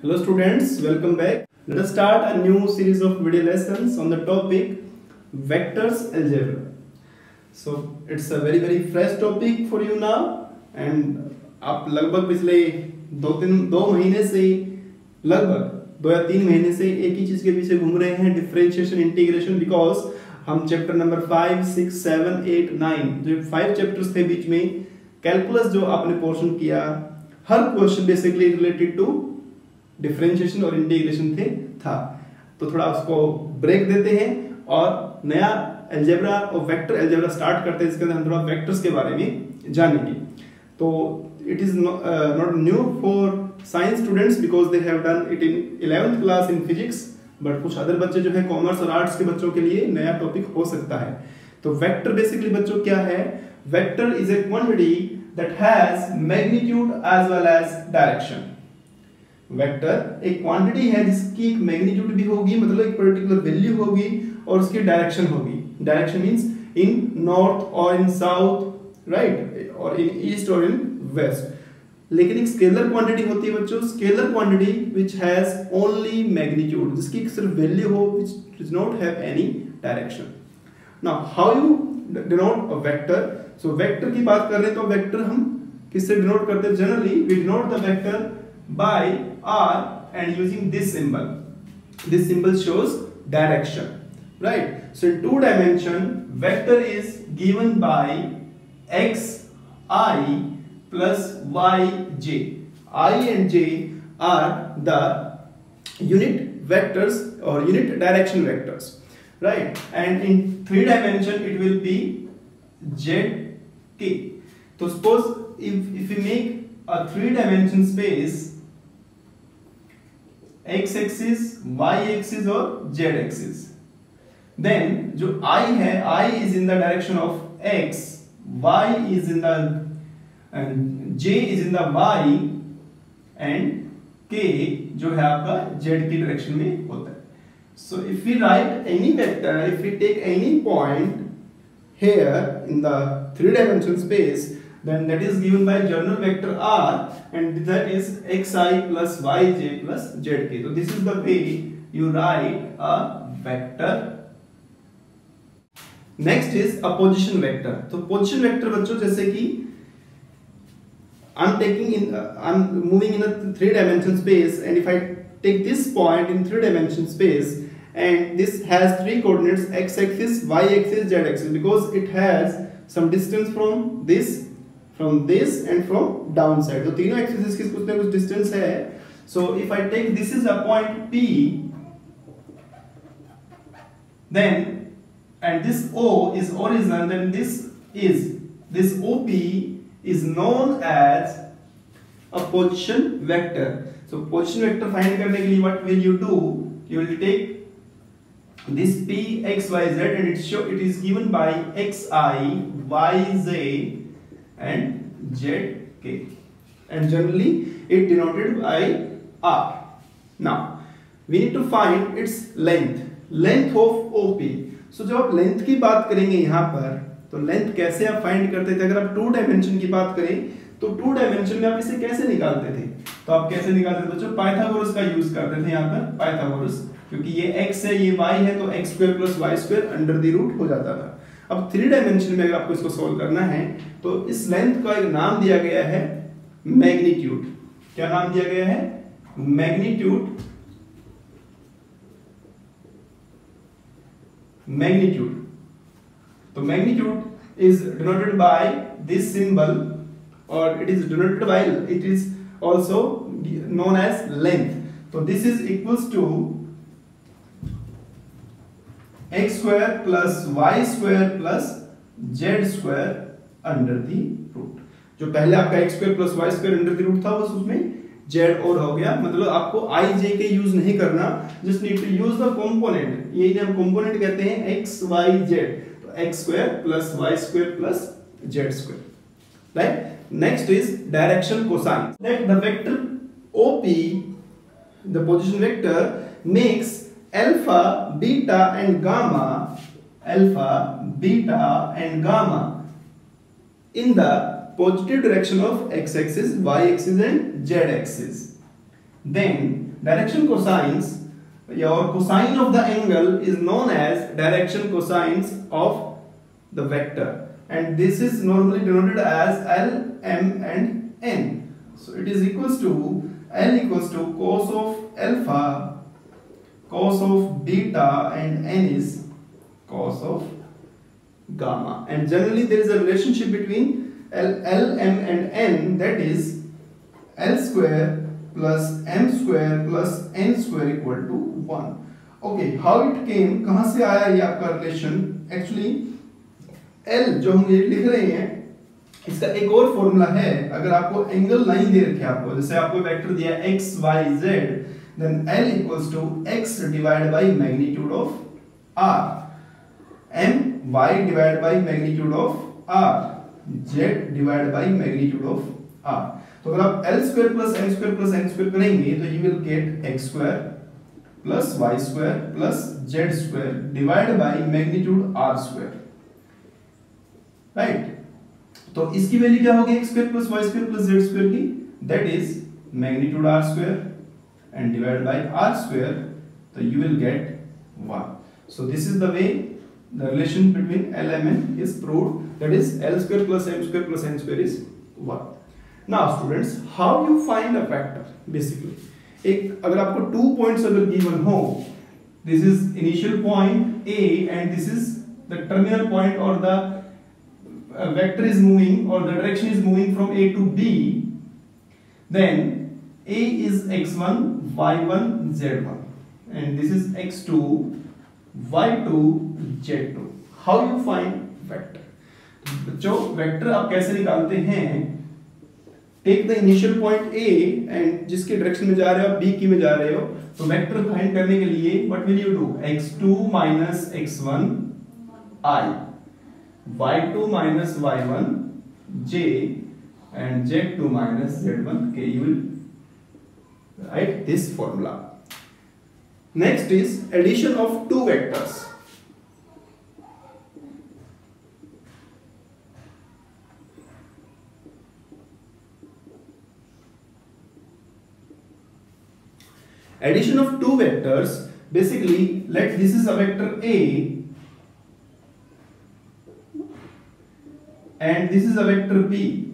Hello students, welcome back. Let us start a new series of video lessons on the topic vectors algebra. So it's a very fresh topic for you now and आप लगभग पिछले दो महीने से लगभग 2 या 3 महीने से एक ही चीज के पीछे घूम रहे हैं, डिफरेंशिएशन इंटीग्रेशन, बिकॉज हम चैप्टर नंबर 5, 6, 7, 8, 9 जो 5 चैप्टर्स थे बीच में कैलकुलस जो आपने पोर्शन किया, हर question basically related to differentiation और इंटीग्रेशन था। तो थोड़ा उसको ब्रेक देते हैं और नया अलजेब्रा और वेक्टर अलजेब्रा स्टार्ट करते हैं, जिसके अंदर हम थोड़ा वेक्टर्स के बारे में जानेंगे। तो it is not new for science students because they have done it in 11th class in physics, but कुछ अदर बच्चे जो है कॉमर्स और आर्ट्स के बच्चों के लिए नया टॉपिक हो सकता है। तो वेक्टर बेसिकली बच्चों क्या है? Vector is a quantity that has magnitude as well as direction. Vector एक क्वांटिटी है जिसकी एक मैग्नीट्यूड भी होगी, मतलब एक पर्टिकुलर वैल्यू होगी, और उसकी डायरेक्शन होगी। डायरेक्शन मींस इन नॉर्थ और इन साउथ, राइट, और इन ईस्ट और इन वेस्ट। लेकिन एक स्केलर क्वांटिटी होती है बच्चों, scalar quantity which has only magnitude, जिसकी सिर्फ वैल्यू हो, which does not have any direction. Now how you denote a vector? So vector की बात कर रहे हैं तो वेक्टर हम किससे डिनोट करते हैं? Generally we denote the vector by r and using this symbol. This symbol shows direction, right? So in 2 dimension vector is given by x I plus y j. I and j are the unit vectors or unit direction vectors, right? And in 3 dimension it will be z k. So suppose if we make a 3 dimension space, x axis, y axis और z axis, then जो I है, I is in the direction of x, y is in the j is in the y and k जो है आपका z की direction में होता है। So if we write any vector, if we take any point here in the 3-dimensional space, then that is given by general vector r, and that is xi plus yj plus zk. So this is the way you write a vector. Next is a position vector. तो position vector बच्चों जैसे कि I'm moving in a 3-dimensional space, and if I take this point in 3-dimensional space and this has 3 coordinates, x axis, y axis, z axis, because it has some distance from this and from downside. तो तीनों axis की कुछ ना कुछ distance है। So if I take this is a point P, then and this O is origin, then this OP is known as a position vector. So position vector find करने के लिए what will you do? You will take this P x y z and it is given by xi, yj and zk, and generally it denoted by r. Now we need to find its length of OP. So जब आप length की बात करेंगे यहाँ पर, तो length कैसे आप फाइंड करते थे? अगर आप 2 डायमेंशन की बात करें तो 2 डायमेंशन में आप इसे कैसे निकालते थे? तो आप कैसे निकालते थे बच्चों? पाइथागोरस का यूज करते थे यहाँ पर, पाइथागोरस, क्योंकि ये x है, ये y है, तो x² + y² under the root हो जाता था। अब 3 डायमेंशन में अगर आपको इसको सोल्व करना है तो इस लेंथ का एक नाम दिया गया है मैग्नीट्यूड। क्या नाम दिया गया है? मैग्नीट्यूड। तो magnitude is denoted by this symbol, और it is denoted by, it is also known as length. तो this is equals to x² + y² + z² under the root. जो पहले आपका x² + y² under the root था, बस उसमें z और हो गया, मतलब आपको i j के यूज नहीं करना, just need to use the component. यही हम कंपोनेंट कहते हैं x y z, तो x² + y² + z², right? Next is direction cosine. Let the vector OP, the position vector, makes alpha, beta and gamma in the positive direction of x axis, y axis and z axis. Then direction cosines your cosine of the angle is known as direction cosines of the vector, and this is normally denoted as L, M and N. So it is equals to L equals to cos of alpha, cos of beta, and N is cos of gamma. And generally there is a relationship between L, M and N, that is L square plus M square plus N square equal to 1. Okay, how it came, कहाँ से आया ये आपका relation? Actually L जो हम ये लिख रहे हैं इसका एक और फॉर्मूला है. अगर आपको एंगल लाइन दे रखे आपको, जैसे आपको वेक्टर दिया x y z, then L equals to x divided by magnitude of r, M y divided by magnitude of r, z divided by magnitude of r. तो अगर आप L square plus M square plus N square करेंगे तो you will get x square plus y square plus z square divided by magnitude r square, right? तो इसकी value क्या होगी x square plus y square plus z square की, that is magnitude r square and divided by r square, so you will get 1. So this is the way the relation between L and M is proved, that is L square plus M square plus N square is 1. Now students, how you find a vector? Basically, एक अगर आपको 2 points अगर given हो, this is initial point A and this is the terminal point, or the vector is moving or the direction is moving from A to B, then A is x1, y1, z1 and this is x2, y2, z2. How you find vector? बच्चों vector आप कैसे निकालते हैं? Take the initial point A and जिसके direction में जा रहे हो, B की में जा रहे हो, तो वेक्टर फाइंड करने के लिए what will you do? x2 minus x1 I, y2 minus y1 j and z2 minus z1 k. You will write this formula. Next is addition of two vectors. Addition of two vectors, basically let this is a vector A and this is a vector B,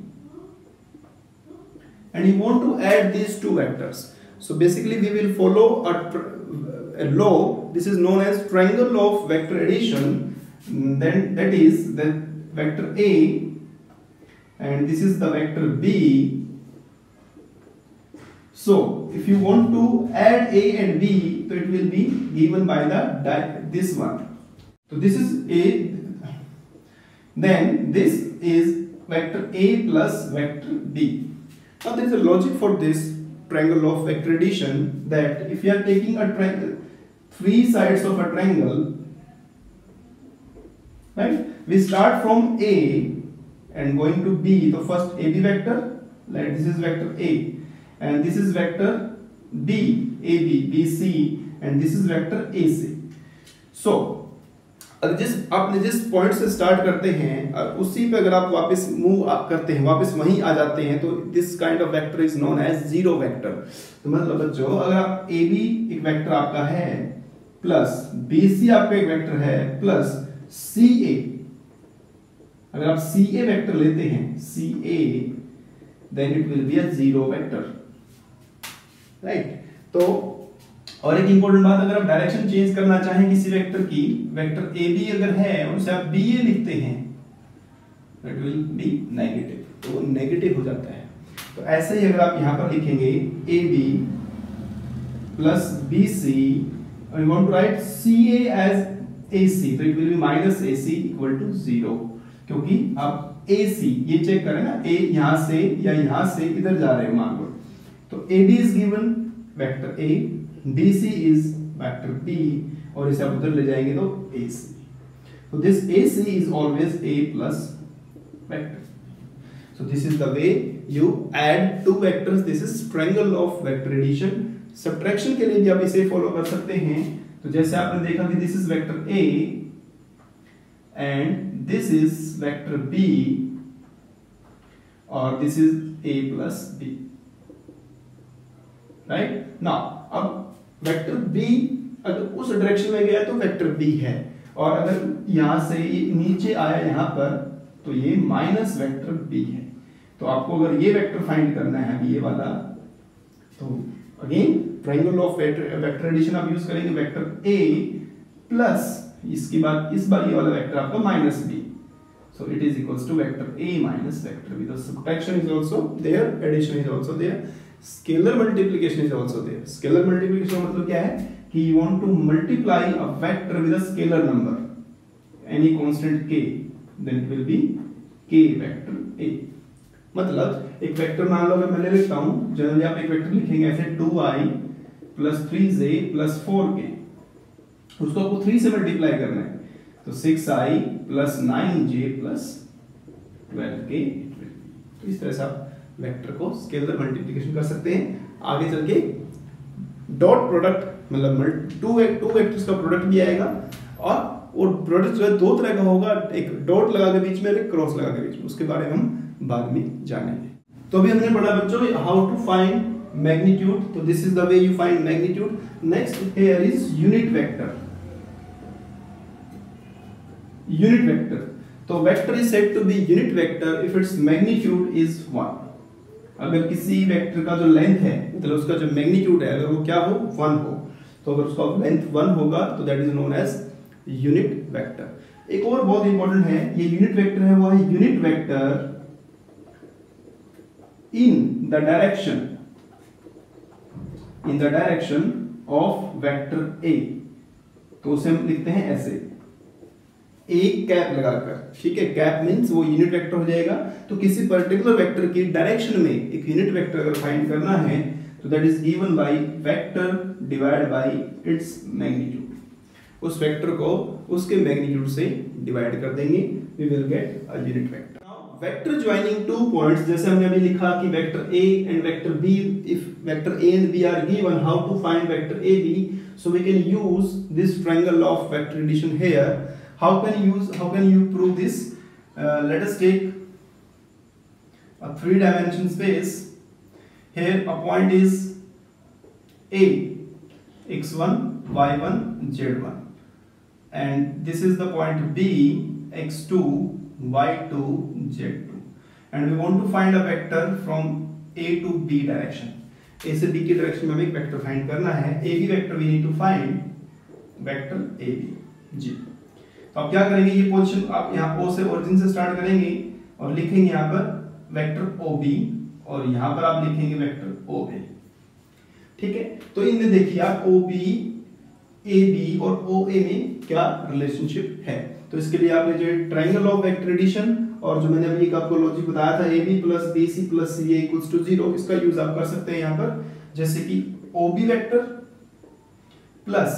and you want to add these two vectors. So basically we will follow a law, this is known as triangle law of vector addition. Then that is the vector A and this is the vector B. So if you want to add A and B, so it will be given by this one. So this is A, then this is vector A plus vector B. Now there is a logic for this triangle law of vector addition, that if you are taking a triangle, three sides of a triangle, right? We start from A and going to B. The first AB vector, like this is vector A. And this is vector B, AB, BC, and this is vector AC. So, आपने जिस point से start करते हैं उसी पे अगर आप वापस मूव करते हैं, वापस वहीं आ जाते हैं, तो this kind of vector is known as zero vector. तो मतलब बच्चों, अगर आप AB एक वेक्टर आपका है प्लस BC आपका एक वेक्टर है प्लस CA, अगर आप CA वेक्टर लेते हैं CA, then it will be a zero vector. Right. तो और एक इंपॉर्टेंट बात, अगर आप डायरेक्शन चेंज करना चाहें किसी वेक्टर की, वेक्टर ए बी अगर है और उसे आप बी ए लिखते हैं, इट विल बी नेगेटिव, तो वो नेगेटिव हो जाता है. तो ऐसे ही अगर आप यहां पर लिखेंगे A B plus B C और you want to write C A as A C, तो it will be minus A C equal to 0, क्योंकि आप ए सी ये चेक करें ना, ए यहां से या यहां से इधर जा रहे हो मान लो. तो AB is given vector A, BC is vector B, और इसे आप उधर ले जाएंगे तो AC. So this AC is always A plus vector. So this is the way you add two vectors. This is triangle of vector addition. Subtraction के लिए भी आप इसे फॉलो कर सकते हैं. तो जैसे आपने देखा कि this is vector A and this is vector B, और this is A plus B. Right now. अब वेक्टर बी अगर उस डायरेक्शन में गया तो वेक्टर बी है, और अगर यहां से ये नीचे आया यहां पर तो ये माइनस वेक्टर बी है। तो आपको अगर ये वेक्टर फाइंड करना है ये वाला, तो again triangle of vector addition आप यूज करेंगे, वेक्टर ए प्लस इसके बाद इस बार ये वाला वेक्टर आपका minus B, so it is equals to vector a minus vector b. The subtraction is also there, addition is also there, scalar multiplication is also there. Scalar multiplication मतलब क्या है कि you want to multiply a vector with a scalar number, any constant k, then it will be k vector a. मतलब एक vector मान लो अगर मैं ले लेता हूं, जनरली आप एक वेक्टर लिखेंगे ऐसे 2i plus 3j plus 4k, उसको आपको 3 से मल्टीप्लाई करना है, तो 6i plus 9j plus 12k। तो इस तरह से आप वेक्टर को स्केलर मल्टीप्लिकेशन कर सकते हैं। आगे चल के डॉट प्रोडक्ट मतलब टू वेक्टर्स का प्रोडक्ट भी आएगा, और प्रोडक्ट जो है दो तरह का होगा, एक डॉट लगा के बीच में, एक क्रॉस लगा के बीच में, उसके बारे में हम बाद में जानेंगे। तो अभी हमने पढ़ा बच्चों हाउ टू फाइंड मैग्नीट्यूड, तो this is the way you find magnitude. Next here is unit vector. Unit vector, तो vector is said to be unit vector if its magnitude is 1। अगर किसी वेक्टर का जो लेंथ है मतलब उसका जो मैग्नीट्यूड है अगर वो क्या हो 1 हो, तो अगर उसका लेंथ 1 होगा तो that is known as unit vector. एक और बहुत इंपॉर्टेंट है, ये यूनिट वेक्टर है वो है unit vector in the direction of vector A। तो उसे हम लिखते हैं ऐसे, एक कैप लगाकर, ठीक है, कैप मींस वो यूनिट वेक्टर हो जाएगा। तो किसी पर्टिकुलर वेक्टर की डायरेक्शन में एक यूनिट वेक्टर अगर फाइंड करना है तो that is given by vector divide by its magnitude. उस वेक्टर को उसके मैग्नीट्यूड से डिवाइड कर देंगे, we will get a unit vector. Vector joining two points, जैसे हमने अभी लिखा कि vector A and vector B, if vector A and B are given, how to find vector A B, so we can use this triangle of vector addition here. how can you prove this? Let us take a 3-dimension space. Here a point is A, x1 y1 z1, and this is the point B, x2 y2 z2, and we want to find a vector from A to B direction. A से B की direction में हमें एक vector find करना है, AB vector we need to find vector AB जी। तो आप क्या करेंगे, ये पोजीशन आप यहाँ O से ओरिजिन से स्टार्ट करेंगे और लिखेंगे यहाँ पर वेक्टर OB, और यहाँ पर आप लिखेंगे वेक्टर OA, ठीक है। तो इनमें देखिए आप OB, AB और OA में क्या रिलेशनशिप है। तो इसके लिए आपने जो ट्रायंगल ऑफ वेक्टर एडिशन और जो मैंने अभी आपको लॉजिक बताया था AB plus BC plus CA equals to 0, इसका यूज आप कर सकते हैं यहाँ पर, जैसे कि OB vector plus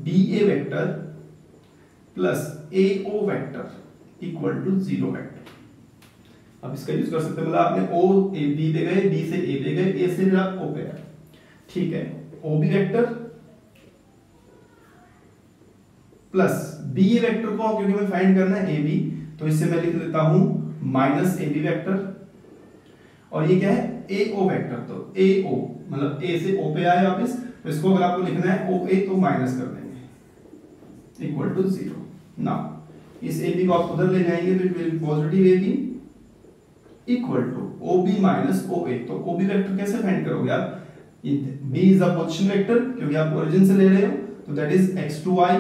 BA vector plus AO vector equal to 0 vector. अब इसका यूज कर सकते हैं, मतलब आपने O A B पे गए, B से A पे गए, A से फिर आप O पे आए, ठीक है। OB vector plus BA vector को क्योंकि हमें फाइंड करना है AB, तो इससे मैं लिख लेता हूं माइनस AB वेक्टर, और ये क्या है AO वेक्टर, तो AO मतलब A से O पे आए वापस, तो इसको अगर आपको लिखना है OA तो माइनस कर देंगे इक्वल टू 0। नाउ इस AB को आप उधर ले जाएंगे तो it will be positive AB equal to OB minus OA। तो OB वेक्टर कैसे फाइंड करोगे आप, B is a position vector क्योंकि आप ओरिजिन से ले रहे हो, तो that is x2i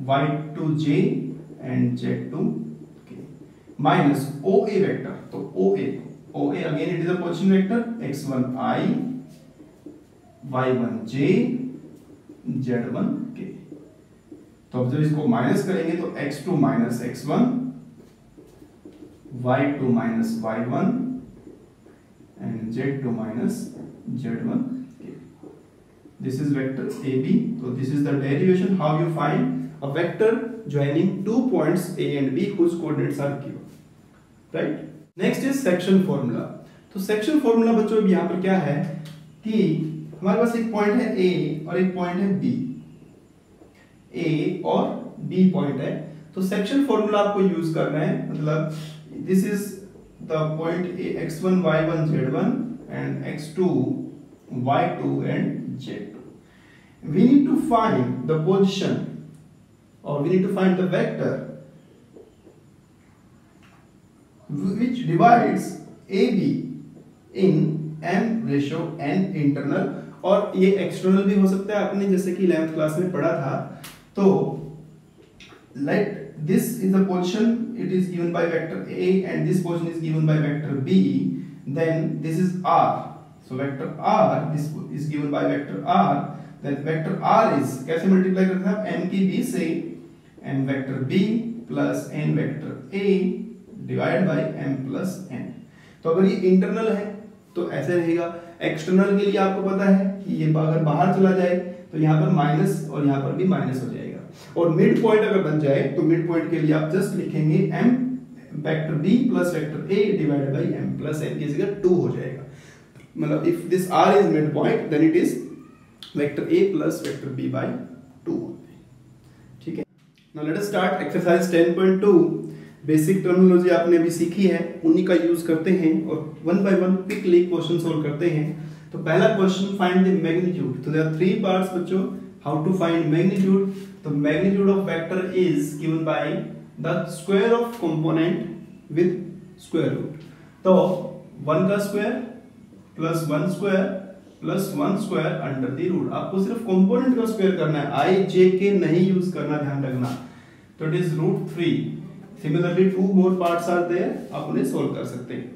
y2j and z2k minus OA vector, तो OA again it is a position vector x1i y1j z1k। तो अब जब इसको माइनस करेंगे तो x2 minus x1 y2 minus y1 and z2 minus z1k। This is vector AB. So this is the derivation how you find a vector joining 2 points A and B whose coordinates are given, right? Next is section formula. तो section formula बच्चों अब यहाँ पर क्या है कि हमारे पास एक पॉइंट है A और एक पॉइंट है B, A और B पॉइंट है, तो सेक्शन फॉर्मूला आपको यूज करना है, मतलब this is the point A x1 y1 z1 and x2 y2 and z2. We need to find the position, or we need to find the vector which divides AB in m/n internal, और ये external भी हो सकता है, आपने जैसे कि 11th class में पढ़ा था. तो let this is the position, it is given by vector A and this position is given by vector B, then this is R. So vector R, this is given by vector R, then vector R is कैसे multiply करते हैं n की b से, n vector B plus n vector A divide by m plus n. तो अगर ये internal है तो ऐसे रहेगा. एक्सटर्नल के लिए आपको पता है कि ये अगर बाहर चला जाए तो यहाँ पर माइनस और यहाँ पर भी माइनस हो जाएगा. और मिड पॉइंट अगर बन जाए तो मिड पॉइंट के लिए आप जस्ट लिखेंगे m vector b plus vector a divided by m plus n की जगह 2 हो जाएगा. मतलब if this r is mid point then it is vector a plus vector b by 2. ठीक है. Now let us start exercise 10.2. Basic terminology आपने अभी सीखी है, उन्हीं का यूज करते हैं और one by one quickly question solve करते हैं. तो पहला क्वेश्चन, फाइंड द मैग्नीट्यूड. तो देयर आर 3 पार्ट्स बच्चों. How to find magnitude. तो magnitude of vector is given by the square of component with square root. तो 1 का square plus 1 square plus 1 square under the root. आपको सिर्फ component का square करना है, i j के नहीं यूज करना, ध्यान रखना. तो it is √3. Similarly 2 more parts are there, आप उन्हें सोल्व कर सकते हैं.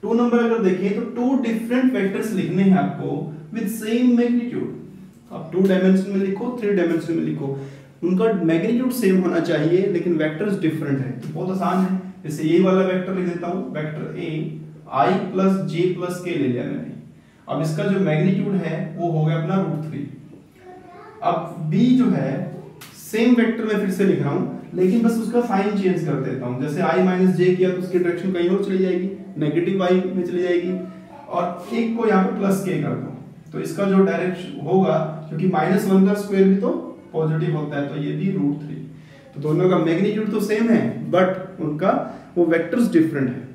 2 नंबर अगर देखें तो 2 डिफरेंट वेक्टर्स लिखने हैं आपको विद सेम मैग्नीट्यूड. आप 2 डायमेंशन में लिखो, 3 डायमेंशन में लिखो, उनका मैग्नीट्यूड सेम होना चाहिए लेकिन वेक्टर्स डिफरेंट है. तो बहुत आसान है. जैसे ये वाला वेक्टर लिख देता हूं, vector a i plus j plus k ले लिया मैंने. अब इसका जो मैग्नीट्यूड है वो हो गया अपना √3. अब b जो है सेम वेक्टर में फिर से लिख रहा हूं लेकिन बस उसका साइन चेंज कर देता हूं. जैसे i माइनस जे किया तो उसकी डायरेक्शन कहीं और चली जाएगी, नेगेटिव i में चली जाएगी, और एक को यहाँ पे प्लस k कर दो तो इसका जो डायरेक्शन होगा, क्योंकि -1 का स्क्वायर भी तो पॉजिटिव होता है, तो ये भी √3. तो दोनों का मैग्नीट्यूड तो सेम है बट उनका वो वेक्टर्स डिफरेंट है.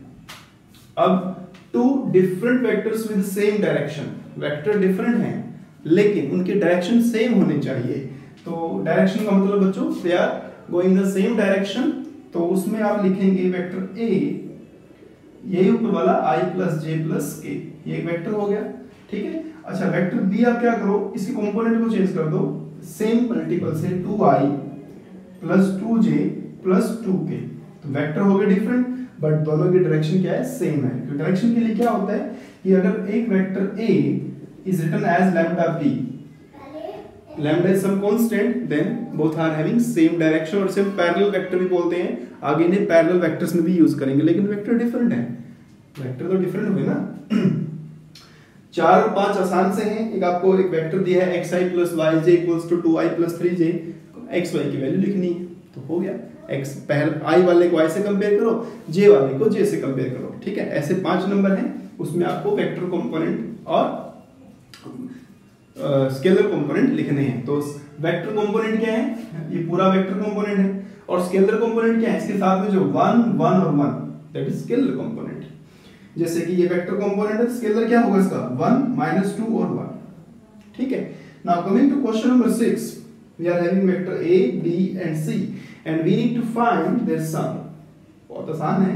अब 2 different vectors with same direction, vector different हैं लेकिन उनकी डायरेक्शन सेम होनी चाहिए. तो डायरेक्शन का मतलब बच्चों they are going the same direction. तो उसमें आप लिखेंगे वेक्टर a, यही ऊपर वाला i plus j plus k, ये एक वेक्टर हो गया. ठीक है. अच्छा, वेक्टर b आप क्या करो, इसके कंपोनेंट को चेंज कर दो, सेम मल्टीपल से 2i plus 2j plus 2k. तो वेक्टर हो गए डिफरेंट बट दोनों की डायरेक्शन क्या है, सेम है. तो डायरेक्शन के लिए क्या होता है कि अगर एक vector a is written as lambda b, lambda is some constant, then both are having same direction, और सिर्फ पैरेलल वेक्टर भी बोलते हैं. आगे इन्हें पैरेलल वेक्टर्स में भी यूज करेंगे लेकिन वेक्टर डिफरेंट है. वेक्टर तो डिफरेंट हुए ना. 4 और 5 आसान से हैं. एक आपको एक वेक्टर दिया है xi plus yj equals to 2i plus 3j. xy की वैल्यू लिखनी है तो हो गया. x पहले i वाले को i से कंपेयर करो, j वाले को j से कंपेयर करो. ठीक है. ऐसे 5 नंबर हैं, उसमें आपको वेक्टर कंपोनेंट और स्केलर कंपोनेंट लिखने हैं. तो वेक्टर कंपोनेंट क्या है, ये पूरा वेक्टर कंपोनेंट है, और स्केलर कंपोनेंट क्या है, इसके साथ में जो 1 1 और 1 दैट इज स्केलर कंपोनेंट. जैसे कि ये वेक्टर कंपोनेंट है, स्केलर क्या होगा इसका 1 -2 और 1. ठीक है. Now coming to question number 6, we are having vector a b and c and we need to find their sum. बहुत आसान है,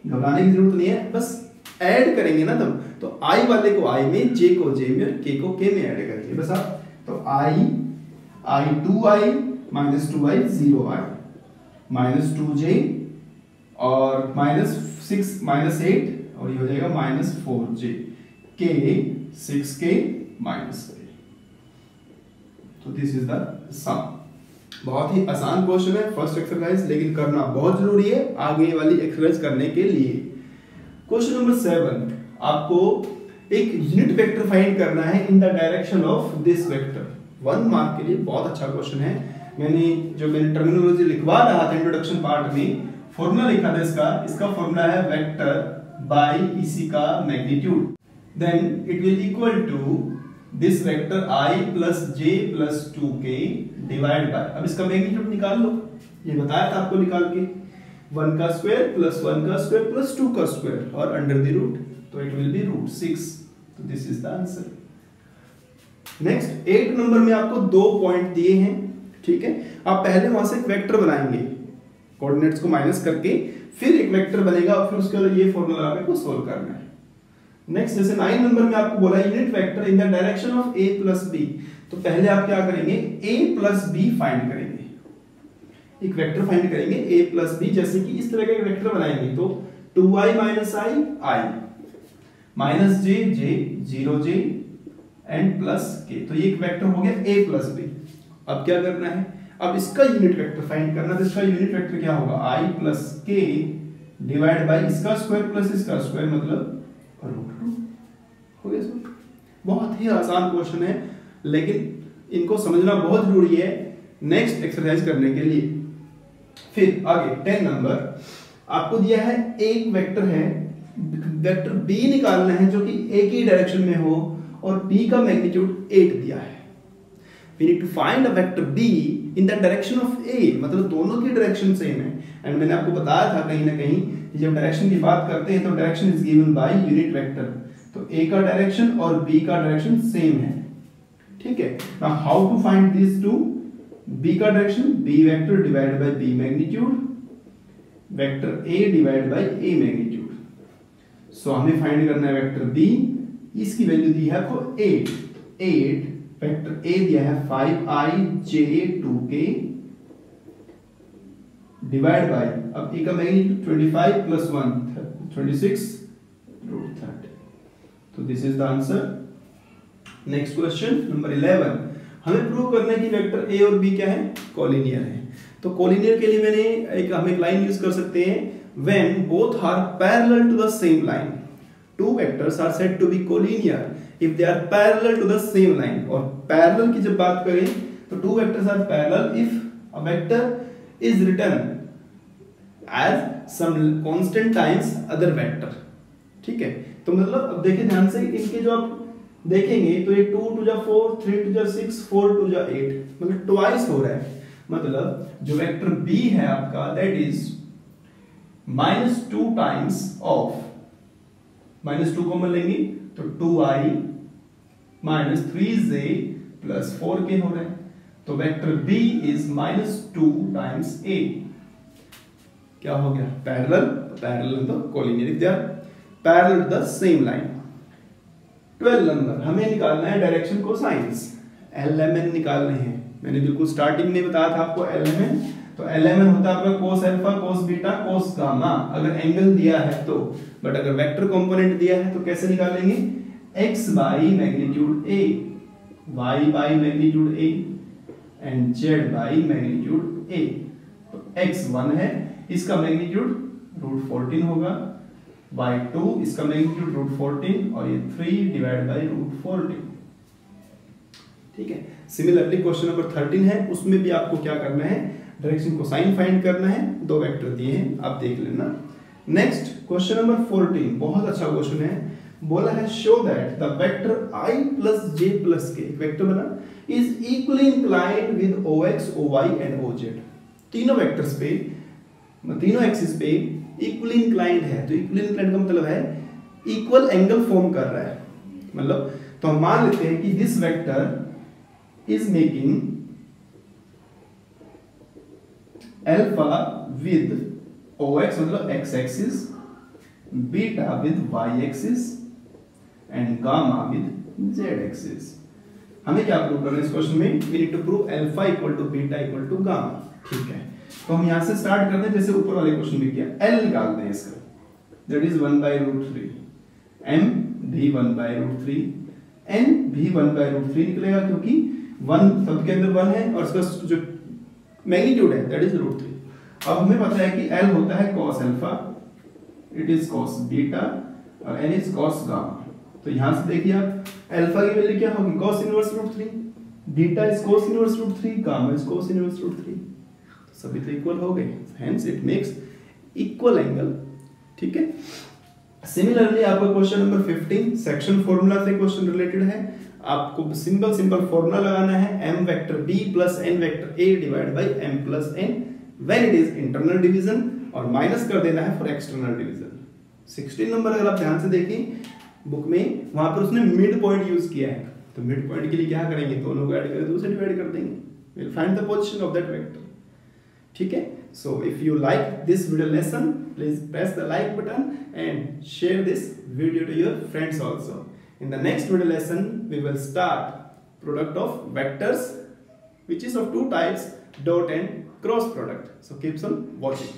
घबराने की जरूरत नहीं है, बस ऐड करेंगे ना तब. तो i वाले को i में, j को j में और k को k में ऐड करेंगे बस आप. तो i 2i -2i 0i -2j और -6 -8 और ये हो जाएगा -4j, k 6k -k. तो दिस इज द सम. बहुत ही आसान क्वेश्चन है, फर्स्ट एक्सरसाइज, लेकिन करना बहुत जरूरी है आगे वाली एक्सरसाइज करने के लिए. क्वेश्चन नंबर 7, आपको एक यूनिट वेक्टर फाइंड करना है इन the direction of this vector. 1 mark के लिए बहुत अच्छा क्वेश्चन है. मैंने टर्मिनोलॉजी लिखवा रहा था इंट्रोडक्शन पार्ट में, फॉर्मूला लिखा था इसका फॉर्मूला है वेक्टर बाय इसी का magnitude, then it will equal to this vector i plus j plus 2k divide by. अब इसका मैग्नीट्यूड निकाल लो, ये बताया था आपको निकाल के. 1 का स्क्वायर प्लस 1 का स्क्वायर प्लस 2 का स्क्वायर और अंडर द रूट, तो इट विल बी √6. तो this is the answer. Next 8 number में आपको 2 पॉइंट दिए हैं, ठीक है। आप पहले वहां से एक वेक्टर बनाएंगे, कोऑर्डिनेट्स को माइनस करके फिर एक वेक्टर बनेगा और फिर उसके बाद ये फॉर्मूला आपको सोल्व करना है। नेक्स्ट जैसे 9 नंबर में आपको बोला unit vector in the direction of a plus B, तो पहले आप क्या करेंगे, a प्लस बी फाइंड करेंगे, एक वेक्टर फाइंड करेंगे a प्लस बी। जैसे कि इस तरह का एक वेक्टर बनाएंगे तो 2i minus I I minus J J 0j and plus के, तो ये एक वेक्टर हो गया a प्लस बी। अब क्या करना है, अब इसका यूनिट वेक्टर फाइंड करना, तो इसका यूनिट वेक्टर क्या होगा, i प्लस के डिवाइड बाय इसका स्क्वायर प्लस इसका स्क्वायर मतलब √2 हो गया। सर बहुत ही आसान क्वेश्चन है, लेकिन इनको समझना बहुत जरूरी है नेक्स्ट एक्सरसाइज करने के लिए। फिर आगे 10 नंबर आपको दिया है, एक वेक्टर है, वेक्टर b निकालना है जो कि a की डायरेक्शन में हो और b का मैग्नीट्यूड 8 दिया है। We need to find a vector b in the direction of a, मतलब दोनों की डायरेक्शन सेम है। एंड मैंने आपको बताया था कहीं ना कहीं जब डायरेक्शन की बात करते हैं तो direction is given by unit vector, तो a का डायरेक्शन और b का डायरेक्शन सेम है, ठीक है। Now how to find this two, b का direction b vector divided by b magnitude, vector a divided by a magnitude. So हमें find करना है वेक्टर b, इसकी वैल्यू दी है आपको 8 वेक्टर a दिया है 5i j2k डिवाइड बाय, अब a का मैग्नीट्यूड 25 प्लस 1 26 √30, तो this is the answer. Next question number 11, हमें प्रूव करना है कि वेक्टर a और b क्या है, कोलिनियर है। तो कोलिनियर के लिए हम एक लाइन यूज कर सकते हैं, when both are parallel to the same line, two vectors are said to be collinear if they are parallel to the same line। और parallel की जब बात करें तो two vectors are parallel if a vector is written as some constant times other vector, ठीक है। तो मतलब अब देखिए ध्यान से, इनके जो आप देखेंगे तो ये 2 2 4 3 2 6 4 2 8, मतलब ट्वाइस हो रहा है। मतलब जो वेक्टर b है आपका that is -2 times of, -2 common लेंगे तो 2i minus 3j plus 4k हो रहा है। तो vector b is -2 times a, क्या हो गया, पैरेलल, पैरेलल तो collinear, they are parallel to the same line. 12 number हमें निकालना है डायरेक्शन कोसाइंस, LMN निकालने हैं। मैंने बिल्कुल स्टार्टिंग में बताया था आपको LMN, तो LMN होता है आपका cos alpha cos beta cos gamma, अगर एंगल दिया है तो। बट अगर वेक्टर कंपोनेंट दिया है तो कैसे निकालेंगे, x by magnitude a, y by magnitude a and z by magnitude a। तो x 1 है, इसका मैग्नीट्यूड √14 होगा, y2 इसका मैग्नीट्यूड √14 और ये 3 डिवाइड बाई √14, ठीक है। सिमिलरली क्वेश्चन नंबर 13 है, उसमें भी आपको क्या करना है, डायरेक्शन कोसाइन फाइंड करना है। 2 वेक्टर दिए हैं, आप देख लेना। नेक्स्ट क्वेश्चन नंबर 14 बहुत अच्छा क्वेश्चन है, बोला है show that the vector i plus j plus k, vector बना, is equally inclined with ox oy and oz। तीनों वेक्टर्स पे, तीनों एक्सिस पे इक्वली इंक्लाइंड है। तो इक्वली इंक्लाइंड का मतलब है इक्वल एंगल फॉर्म कर रहा है, मतलब तो हम मान लेते हैं कि this vector is making alpha with ox मतलब x axis, beta with y axis and gamma with z axis। हमें क्या प्रूव करना है इस क्वेश्चन में, we need to prove alpha equal to beta equal to gamma, ठीक है। तो हम यहां से स्टार्ट करते हैं जैसे ऊपर वाले क्वेश्चन में किया, L निकालते हैं इसका, that is 1/√3, m भी 1/√3, n भी 1/√3 निकलेगा क्योंकि 1 सबके अंदर 1 है और इसका जो मैग्नीट्यूड है दैट इज √3। अब हमें पता है कि L होता है cos alpha, it is cos beta और n इज cos गामा। तो यहां से देखिए आप अल्फा की वैल्यू क्या होगी, cos inverse √3, beta is cos inverse √3, gamma is cos inverse √3, तो सभी तो इक्वल हो गए, hence it makes equal angle, ठीक है। सिमिलरली आपका क्वेश्चन नंबर 15 सेक्शन फार्मूला से क्वेश्चन रिलेटेड है। आपको सिंपल फार्मूला लगाना है, m vector b plus n vector a divide by m plus n when it is internal division, और minus कर देना है फॉर एक्सटर्नल डिवीजन। 16 नंबर अगर आप ध्यान से देखें बुक में, वहां पर उसने मिड पॉइंट यूज किया है, तो मिड पॉइंट के लिए क्या करेंगे, दोनों को ऐड करें, 2 से डिवाइड कर देंगे, will find the position of that vector. ठीक है, so if you like this video lesson, please press the like button and share this video to your friends also. In the next video lesson, we will start product of vectors, which is of two types, dot and cross product. So keep on watching.